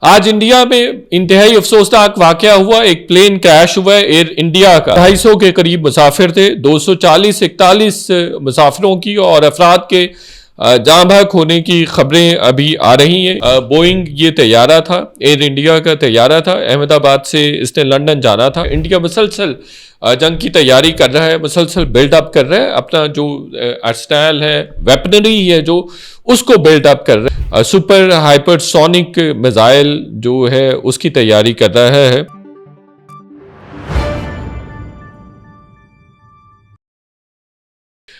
आज इंडिया में इंतहाई अफसोसनाक वाकया हुआ। एक प्लेन क्रैश हुआ है एयर इंडिया का। 250 के करीब मुसाफिर थे। 240-41 मुसाफिरों की और अफराद के जाँ बहक होने की खबरें अभी आ रही हैं। बोइंग ये तैयारा था, एयर इंडिया का तैयारा था। अहमदाबाद से इसने लंदन जाना था। इंडिया मुसलसल जंग की तैयारी कर रहा है, मुसलसल बिल्डअप कर रहा है। अपना जो अर्सनल है, वेपनरी है जो, उसको बिल्डअप कर रहा है। सुपर हाइपरसोनिक मिसाइल जो है उसकी तैयारी कर रहा है।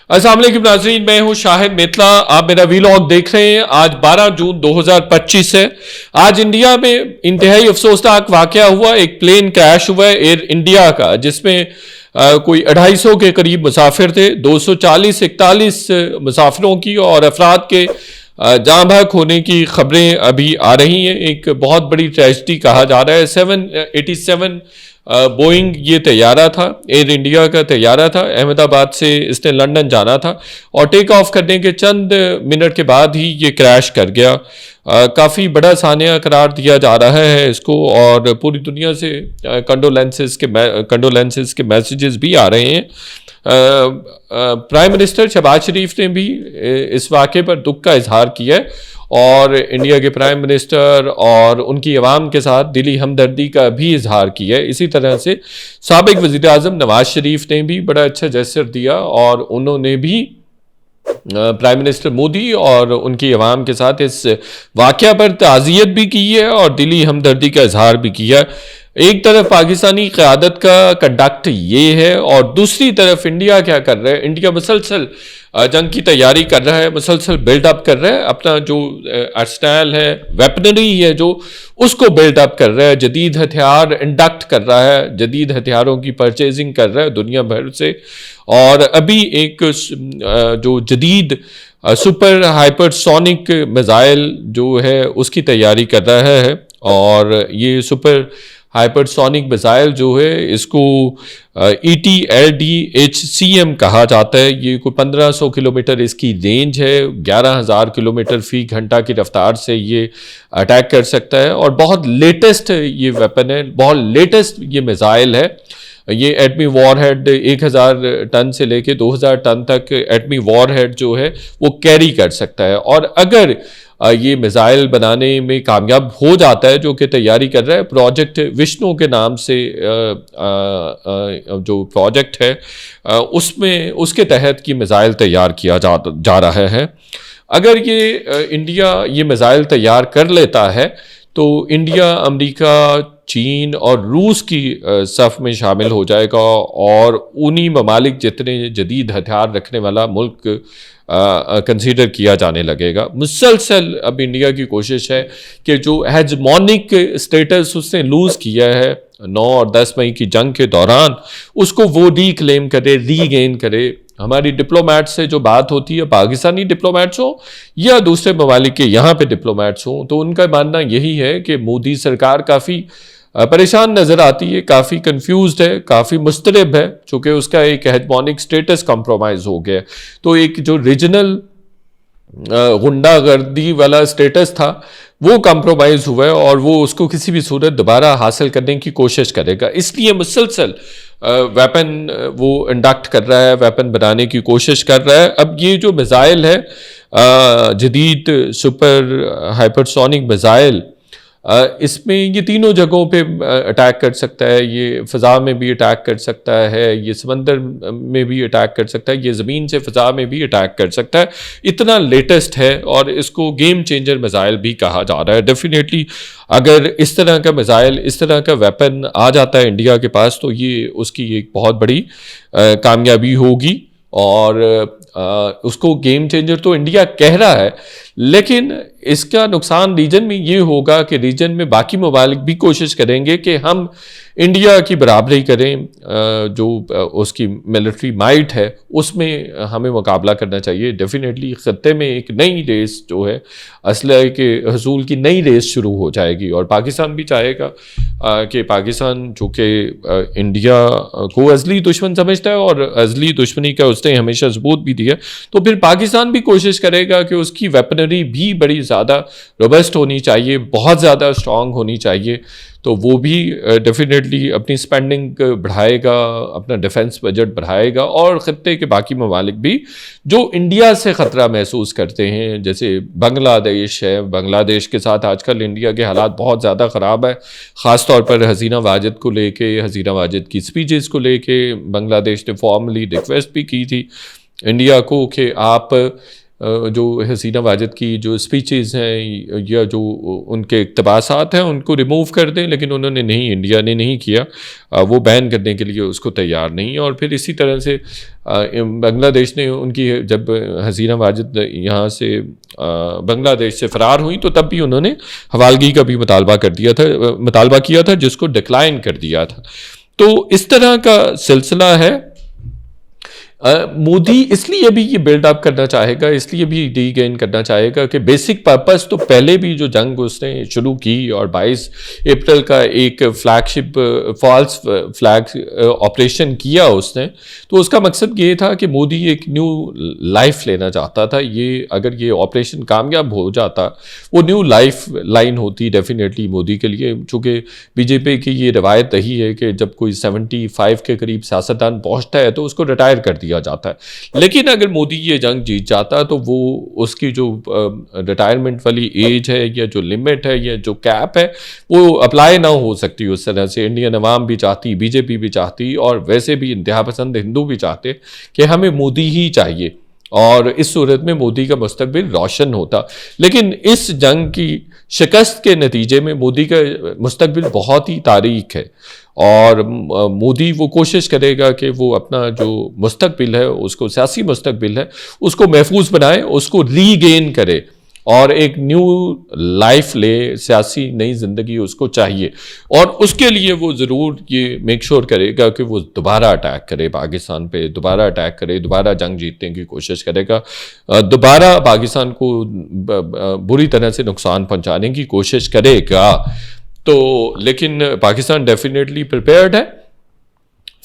अस्सलाम वालेकुम नाज़रीन, मैं हूं शाहिद मितला। आप मेरा वीलॉग देख रहे हैं। आज 12 जून 2025 है। आज इंडिया में इंतहाई अफसोसनाक वाकया हुआ। एक प्लेन क्रैश हुआ है एयर इंडिया का, जिसमें कोई 250 के करीब मुसाफिर थे। 240-41 मुसाफिरों की और अफराद के जाँ बहक होने की खबरें अभी आ रही हैं। एक बहुत बड़ी ट्रेजिडी कहा जा रहा है। 787 बोइंग ये तैयारा था, एयर इंडिया का तैयारा था। अहमदाबाद से इसने लंदन जाना था और टेक ऑफ करने के चंद मिनट के बाद ही ये क्रैश कर गया। काफ़ी बड़ा सानिया करार दिया जा रहा है इसको, और पूरी दुनिया से कंडोलेंसेस के मैसेजेस भी आ रहे हैं। प्राइम मिनिस्टर शहबाज शरीफ ने भी इस वाक़े पर दुख का इजहार किया है और इंडिया के प्राइम मिनिस्टर और उनकी अवाम के साथ दिली हमदर्दी का भी इजहार किया है। इसी तरह से साबिक वज़ीर आज़म नवाज शरीफ ने भी बड़ा अच्छा जेस्चर दिया और उन्होंने भी प्राइम मिनिस्टर मोदी और उनकी अवाम के साथ इस वाक़या पर ताज़ियत भी की है और दिली हमदर्दी का इजहार भी किया है। एक तरफ पाकिस्तानी क़यादत का कंडक्ट ये है और दूसरी तरफ इंडिया क्या कर रहा है। इंडिया मुसलसल जंग की तैयारी कर रहा है, मुसलसल बिल्डअप कर रहा है। अपना जो अर्सनल है, वेपनरी है जो, उसको बिल्डअप कर रहा है। जदीद हथियार इंडक्ट कर रहा है, जदीद हथियारों की परचेजिंग कर रहा है दुनिया भर से। और अभी एक जो जदीद सुपर हाइपरसोनिक मिसाइल जो है उसकी तैयारी कर रहा है। और ये सुपर हाइपरसोनिक मिसाइल जो है इसको ETLDHCM कहा जाता है। ये कोई 1500 किलोमीटर इसकी रेंज है। 11,000 किलोमीटर फी घंटा की रफ्तार से ये अटैक कर सकता है और बहुत लेटेस्ट ये वेपन है, बहुत लेटेस्ट ये मिसाइल है। ये एटमी वॉरहेड 1000 टन से लेके 2000 टन तक एटमी वॉरहेड जो है वो कैरी कर सकता है। और अगर ये मिसाइल बनाने में कामयाब हो जाता है, जो कि तैयारी कर रहा है प्रोजेक्ट विष्णु के नाम से, जो प्रोजेक्ट है उसमें उसके तहत की मिसाइल तैयार किया जा रहा है। अगर ये इंडिया ये मिसाइल तैयार कर लेता है तो इंडिया, अमेरिका, चीन और रूस की सफ़ में शामिल हो जाएगा और उन्हीं ममालिक जितने जदीद हथियार रखने वाला मुल्क कंसीडर किया जाने लगेगा। मुसलसल अब इंडिया की कोशिश है कि जो हेजमोनिक स्टेटस उसने लूज़ किया है 9 और 10 मई की जंग के दौरान, उसको वो रीक्लेम करे, रीगेन करे। हमारी डिप्लोमेट से जो बात होती है, पाकिस्तानी डिप्लोमेट्स हो या दूसरे ममालिक के यहाँ पे डिप्लोमेट्स हों, तो उनका मानना यही है कि मोदी सरकार काफ़ी परेशान नज़र आती है, काफ़ी कंफ्यूज्ड है, काफ़ी मुस्तरब है, चूँकि उसका एक हेजमोनिक स्टेटस कॉम्प्रोमाइज़ हो गया। तो एक जो रीजनल गुंडागर्दी वाला स्टेटस था वो कॉम्प्रोमाइज़ हुआ है और वो उसको किसी भी सूरत दोबारा हासिल करने की कोशिश करेगा। इसलिए मुसलसल वेपन वो इंडक्ट कर रहा है, वेपन बनाने की कोशिश कर रहा है। अब ये जो मिसाइल है जदीद सुपर हाइपरसोनिक मिसाइल, इसमें ये तीनों जगहों पे अटैक कर सकता है। ये फ़ज़ा में भी अटैक कर सकता है, ये समंदर में भी अटैक कर सकता है, ये ज़मीन से फ़ज़ा में भी अटैक कर सकता है। इतना लेटेस्ट है और इसको गेम चेंजर मिसाइल भी कहा जा रहा है। डेफिनेटली अगर इस तरह का मिसाइल, इस तरह का वेपन आ जाता है इंडिया के पास तो ये उसकी एक बहुत बड़ी कामयाबी होगी और उसको गेम चेंजर तो इंडिया कह रहा है, लेकिन इसका नुकसान रीजन में ये होगा कि रीजन में बाकी ममालिक भी कोशिश करेंगे कि हम इंडिया की बराबरी करें। जो उसकी मिलिट्री माइट है उसमें हमें मुकाबला करना चाहिए। डेफिनेटली ख़त्ते में एक नई रेस जो है असलहे के हसूल की नई रेस शुरू हो जाएगी और पाकिस्तान भी चाहेगा कि पाकिस्तान जो कि इंडिया को अज़ली दुश्मन समझता है और अज़ली दुश्मनी का उसने हमेशा सबूत भी दिया, तो फिर पाकिस्तान भी कोशिश करेगा कि उसकी वेपनरी भी बड़ी ज़्यादा रोबस्ट होनी चाहिए, बहुत ज़्यादा स्ट्रॉन्ग होनी चाहिए। तो वो भी डेफिनेटली अपनी स्पेंडिंग बढ़ाएगा, अपना डिफेंस बजट बढ़ाएगा, और ख़त्ते के बाकी ममालिक भी जो इंडिया से ख़तरा महसूस करते हैं, जैसे बांग्लादेश है, बांग्लादेश के साथ आजकल इंडिया के हालात बहुत ज़्यादा ख़राब है, ख़ास तौर पर हसीना वाजिद को लेके, हसीना वाजिद की स्पीचेस को लेके बांग्लादेश ने फॉर्मली रिक्वेस्ट भी की थी इंडिया को कि आप जो हसीना वाजिद की जो स्पीचेस हैं या जो उनके इक़्तिबासात हैं उनको रिमूव कर दें, लेकिन उन्होंने नहीं, इंडिया ने नहीं किया, वो बैन करने के लिए उसको तैयार नहीं। और फिर इसी तरह से बांग्लादेश ने उनकी, जब हसीना वाजिद यहाँ से बांग्लादेश से फ़रार हुई तो तब भी उन्होंने हवालगी का भी मुतालबा किया था जिसको डिक्लाइन कर दिया था। तो इस तरह का सिलसिला है। मोदी इसलिए भी ये बिल्डअप करना चाहेगा, इसलिए भी रीगेन करना चाहेगा कि बेसिक पर्पस तो पहले भी जो जंग उसने शुरू की और 22 अप्रैल का एक फ्लैगशिप फॉल्स फ्लैग ऑपरेशन किया उसने, तो उसका मकसद ये था कि मोदी एक न्यू लाइफ लेना चाहता था। ये अगर ये ऑपरेशन कामयाब हो जाता, वो न्यू लाइफ लाइन होती डेफिनेटली मोदी के लिए, चूँकि बीजेपी की ये रवायत रही है कि जब कोई 75 के करीब सियासतदान पहुँचता है तो उसको रिटायर कर दिया जाता है। लेकिन अगर मोदी ये जंग जीत जाता तो वो उसकी जो रिटायरमेंट वाली एज है या जो लिमिट है या जो कैप है वो अप्लाई ना हो सकती उस तरह से। इंडियन अवाम भी चाहती, बीजेपी भी चाहती, और वैसे भी इंतहा पसंद हिंदू भी चाहते कि हमें मोदी ही चाहिए, और इस सूरत में मोदी का मुस्तकबिल रोशन होता। लेकिन इस जंग की शिकस्त के नतीजे में मोदी का मुस्तकबिल बहुत ही तारीक है, और मोदी वो कोशिश करेगा कि वो अपना जो मुस्तकबिल है, उसको सियासी मुस्तकबिल है, उसको महफूज बनाए, उसको रीगेन करे और एक न्यू लाइफ ले, सियासी नई ज़िंदगी उसको चाहिए। और उसके लिए वो ज़रूर ये मेक श्योर करेगा कि वो दोबारा अटैक करे पाकिस्तान पे, दोबारा अटैक करे, दोबारा जंग जीतने की कोशिश करेगा, दोबारा पाकिस्तान को बुरी तरह से नुकसान पहुंचाने की कोशिश करेगा। तो लेकिन पाकिस्तान डेफिनेटली प्रिपेयर्ड है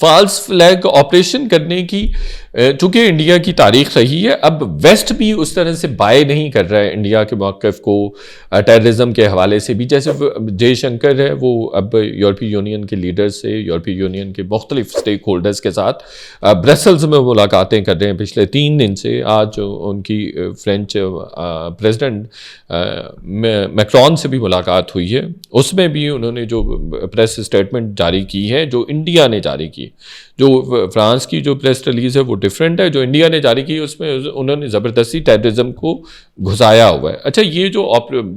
फॉल्स फ्लैग ऑपरेशन करने की, चूँकि इंडिया की तारीख रही है। अब वेस्ट भी उस तरह से बाय नहीं कर रहा है इंडिया के मौक़िफ़ को टेररिज्म के हवाले से भी। जैसे जयशंकर है, वो अब यूरोपीय यूनियन के लीडर्स से, यूरोपीय यूनियन के मुख्तलिफ स्टेक होल्डर्स के साथ ब्रसल्स में मुलाकातें कर रहे हैं पिछले 3 दिन से। आज उनकी फ्रेंच प्रेसिडेंट मैक्रॉन से भी मुलाकात हुई है, उसमें भी उन्होंने जो प्रेस स्टेटमेंट जारी की है, जो इंडिया ने जारी की, जो फ्रांस की जो प्रेस रिलीज़ है वो डिफरेंट है, जो इंडिया ने जारी की उसमें उन्होंने ज़बरदस्ती टेररिज्म को घुसाया हुआ है। अच्छा, ये जो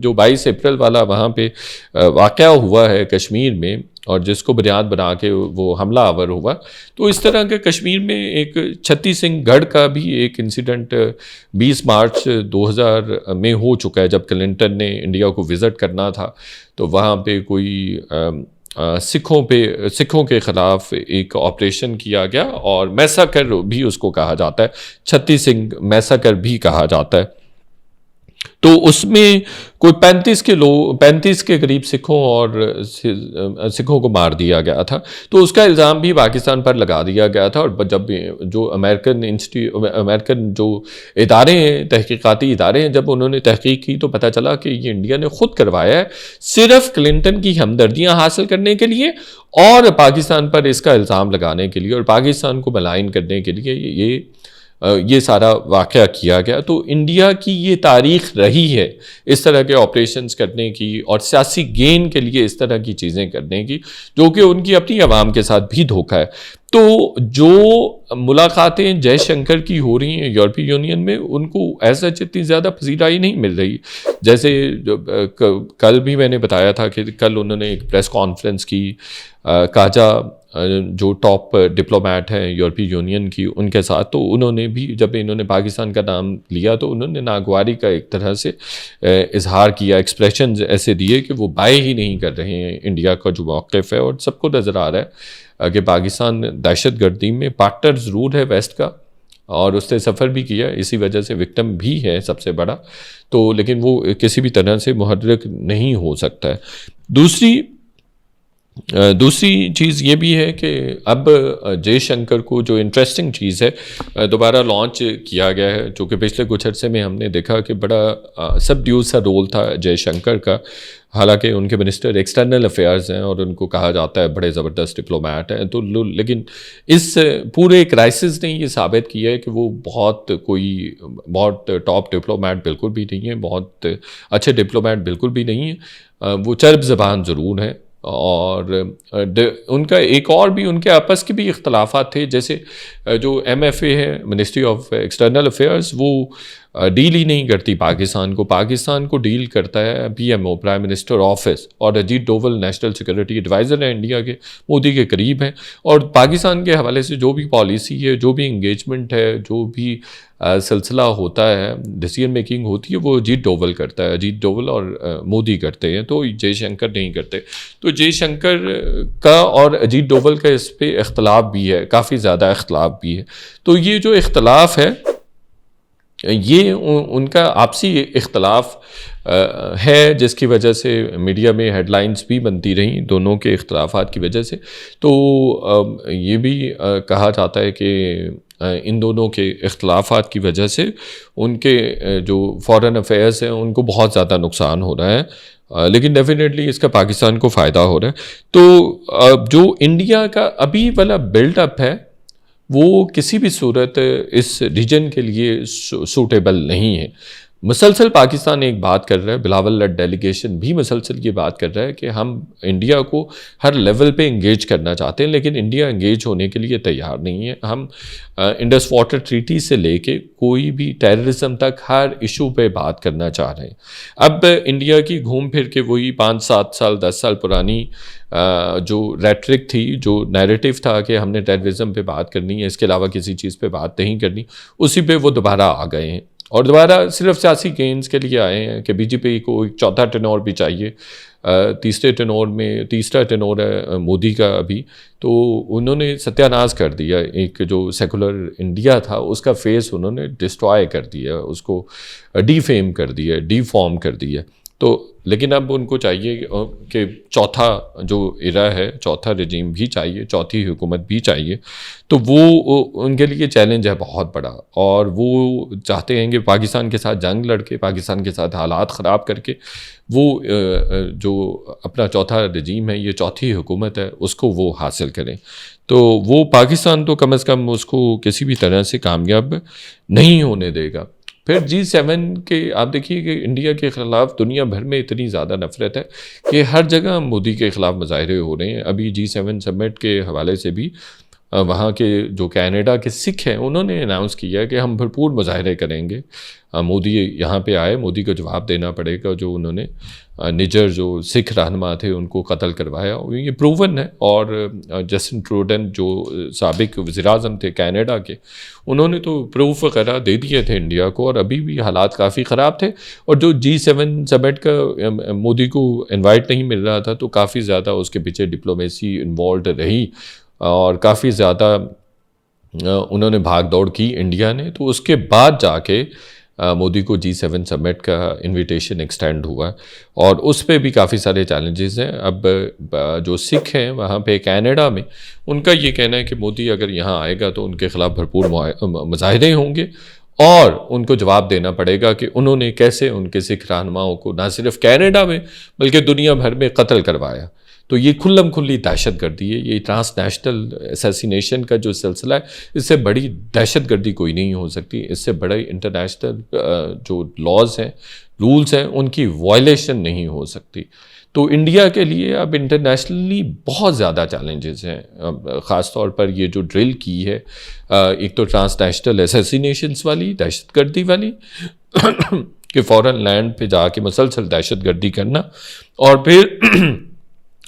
22 अप्रैल वाला वहाँ पे वाक़या हुआ है कश्मीर में, और जिसको बुनियाद बना के वो हमला आवर हुआ, तो इस तरह के कश्मीर में एक छत्ती सिंह गढ़ का भी एक इंसिडेंट 20 मार्च 2000 में हो चुका है, जब क्लिंटन ने इंडिया को विज़िट करना था। तो वहाँ पे कोई सिखों के ख़िलाफ़ एक ऑपरेशन किया गया, और मैसाकर भी उसको कहा जाता है, छत्ती सिंह मैसाकर भी कहा जाता है। तो उसमें कोई 35 के करीब सिखों को मार दिया गया था। तो उसका इल्ज़ाम भी पाकिस्तान पर लगा दिया गया था। और जब जो अमेरिकन जो इदारे हैं, तहकीकाती इदारे हैं, जब उन्होंने तहकीक की तो पता चला कि ये इंडिया ने खुद करवाया है, सिर्फ क्लिंटन की हमदर्दियाँ हासिल करने के लिए और पाकिस्तान पर इसका इल्ज़ाम लगाने के लिए और पाकिस्तान को मलाइन करने के लिए ये सारा वाक़या किया गया। तो इंडिया की ये तारीख़ रही है इस तरह के ऑपरेशंस करने की और सियासी गेन के लिए इस तरह की चीज़ें करने की, जो कि उनकी अपनी आवाम के साथ भी धोखा है। तो जो मुलाकातें जयशंकर की हो रही हैं यूरोपीय यूनियन में, उनको ऐसा इतनी ज़्यादा पसीराई नहीं मिल रही। जैसे कल भी मैंने बताया था कि कल उन्होंने एक प्रेस कॉन्फ्रेंस की, काजा जो टॉप डिप्लोमेट हैं यूरोपीय यूनियन की, उनके साथ, तो उन्होंने भी जब इन्होंने पाकिस्तान का नाम लिया तो उन्होंने नागवारी का एक तरह से इजहार किया, एक्सप्रेशन ऐसे दिए कि वो बाय ही नहीं कर रहे हैं इंडिया का जो मौक़िफ़ है। और सबको नज़र आ रहा है कि पाकिस्तान दहशतगर्दी में पार्टनर ज़रूर है वेस्ट का, और उसने सफ़र भी किया, इसी वजह से विक्टिम भी है सबसे बड़ा, तो लेकिन वो किसी भी तरह से मुहर्रिक नहीं हो सकता है। दूसरी दूसरी चीज़ ये भी है कि अब जयशंकर को जो इंटरेस्टिंग चीज़ है दोबारा लॉन्च किया गया है, जो कि पिछले कुछ अर्से में हमने देखा कि बड़ा सबड्यूज सा रोल था जयशंकर का। हालांकि उनके मिनिस्टर एक्सटर्नल अफेयर्स हैं और उनको कहा जाता है बड़े ज़बरदस्त डिप्लोमेट हैं, तो लेकिन इस पूरे क्राइसिस ने ये साबित किया है कि वो बहुत टॉप डिप्लोमेट बिल्कुल भी नहीं है, बहुत अच्छे डिप्लोमेट बिल्कुल भी नहीं है। वो चर्ब ज़बान ज़रूर हैं और उनका एक और भी उनके आपस के भी इख्तलाफात थे, जैसे जो MFA है, मिनिस्ट्री ऑफ एक्सटर्नल अफेयर्स, वो डील ही नहीं करती पाकिस्तान को डील करता है PMO, प्राइम मिनिस्टर ऑफिस, और Ajit Doval national security adviser है इंडिया के, मोदी के करीब हैं, और पाकिस्तान के हवाले से जो भी पॉलिसी है, जो भी इंगेजमेंट है, जो भी सिलसिला होता है, डिसीजन मेकिंग होती है, वो अजीत डोवल करता है, अजीत डोवल और मोदी करते हैं, तो जयशंकर नहीं करते। तो जयशंकर का और अजीत डोवल का इस पे इख्तलाफ भी है, काफ़ी ज़्यादा इख्तलाफ भी है। तो ये जो इख्तलाफ है, ये उनका आपसी इख्तलाफ है, जिसकी वजह से मीडिया में हेडलाइंस भी बनती रहीं दोनों के इख्तलाफात की वजह से। तो ये भी कहा जाता है कि इन दोनों के इख्तलाफात की वजह से उनके जो फॉरेन अफेयर्स हैं उनको बहुत ज़्यादा नुकसान हो रहा है, लेकिन डेफिनेटली इसका पाकिस्तान को फ़ायदा हो रहा है। तो जो इंडिया का अभी वाला बिल्डअप है वो किसी भी सूरत इस रीजन के लिए सूटेबल नहीं है। मुसलसल पाकिस्तान एक बात कर रहा है, बिलावल लड डेलीगेशन भी मुसलसल ये बात कर रहा है कि हम इंडिया को हर लेवल पे इंगेज करना चाहते हैं, लेकिन इंडिया इंगेज होने के लिए तैयार नहीं है। हम इंडस वाटर ट्रीटी से लेके कोई भी टेररिज्म तक हर इशू पे बात करना चाह रहे हैं। अब इंडिया की घूम फिर के वही 5, 7 साल 10 साल पुरानी जो रेटरिक थी, जो नैरेटिव था कि हमने टेररिज्म पे बात करनी है, इसके अलावा किसी चीज़ पे बात नहीं करनी, उसी पे वो दोबारा आ गए हैं और दोबारा सिर्फ सियासी गेंस के लिए आए हैं कि बीजेपी को एक चौथा टेनोर भी चाहिए। तीसरा टेनोर है मोदी का अभी, तो उन्होंने सत्यानाश कर दिया। एक जो सेकुलर इंडिया था उसका फेस उन्होंने डिस्ट्रॉय कर दिया, उसको डीफेम कर दिया, डीफॉर्म कर दिया। तो लेकिन अब उनको चाहिए कि चौथा जो इरा है, चौथा रजीम भी चाहिए, चौथी हुकूमत भी चाहिए। तो वो उनके लिए चैलेंज है बहुत बड़ा, और वो चाहते हैं कि पाकिस्तान के साथ जंग लड़के, पाकिस्तान के साथ हालात ख़राब करके वो जो अपना चौथा रजीम है, ये चौथी हुकूमत है, उसको वो हासिल करें। तो वो पाकिस्तान तो कम से कम उसको किसी भी तरह से कामयाब नहीं होने देगा। फिर G7 के आप देखिए कि इंडिया के ख़िलाफ़ दुनिया भर में इतनी ज़्यादा नफ़रत है कि हर जगह मोदी के ख़िलाफ़ मुज़ाहरे हो रहे हैं। अभी G7 समिट के हवाले से भी वहाँ के जो कनाडा के सिख हैं उन्होंने अनाउंस किया कि हम भरपूर मुज़ाहरे करेंगे, मोदी यहाँ पे आए, मोदी को जवाब देना पड़ेगा। जो उन्होंने निजर जो सिख रहनुमा थे उनको कत्ल करवाया, ये प्रूवन है। और जस्टिन ट्रूडन जो साबिक वज़ीर-ए-आज़म थे कनाडा के, उन्होंने तो प्रूफ वगैरह दे दिए थे इंडिया को, और अभी भी हालात काफ़ी ख़राब थे। और जो G7 समिट का मोदी को इन्वाइट नहीं मिल रहा था, तो काफ़ी ज़्यादा उसके पीछे डिप्लोमेसी इन्वॉल्व रही और काफ़ी ज़्यादा उन्होंने भाग दौड़ की इंडिया ने। तो उसके बाद जाके मोदी को G7 समिट का इनविटेशन एक्सटेंड हुआ, और उस पे भी काफ़ी सारे चैलेंजेस हैं। अब जो सिख हैं वहाँ पे कनाडा में, उनका ये कहना है कि मोदी अगर यहाँ आएगा तो उनके ख़िलाफ़ भरपूर मुज़ाहरे होंगे, और उनको जवाब देना पड़ेगा कि उन्होंने कैसे उनके सिख रहनुमाओं को ना सिर्फ कनाडा में बल्कि दुनिया भर में कत्ल करवाया। तो ये खुल्लम खुल्ली दहशत गर्दी है। ये ट्रांसनेशनल असैसिनेशन का जो सिलसिला है, इससे बड़ी दहशत गर्दी कोई नहीं हो सकती। इससे बड़े इंटरनेशनल जो लॉज हैं, रूल्स हैं, उनकी वायलेशन नहीं हो सकती। तो इंडिया के लिए अब इंटरनेशनली बहुत ज़्यादा चैलेंजेस हैं, ख़ास तौर पर ये जो ड्रिल की है, एक तो ट्रांसनेशनल असैसिनेशंस वाली, दहशतगर्दी वाली कि फ़ॉरेन लैंड पे जाके मुसलसल दहशतगर्दी करना, और फिर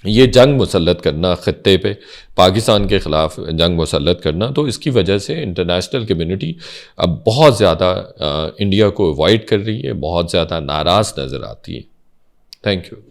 ये जंग मुसल्लत करना, ख़ित्ते पे पाकिस्तान के ख़िलाफ़ जंग मुसल्लत करना। तो इसकी वजह से इंटरनेशनल कम्युनिटी अब बहुत ज़्यादा इंडिया को अवॉइड कर रही है, बहुत ज़्यादा नाराज़ नज़र आती है। Thank you.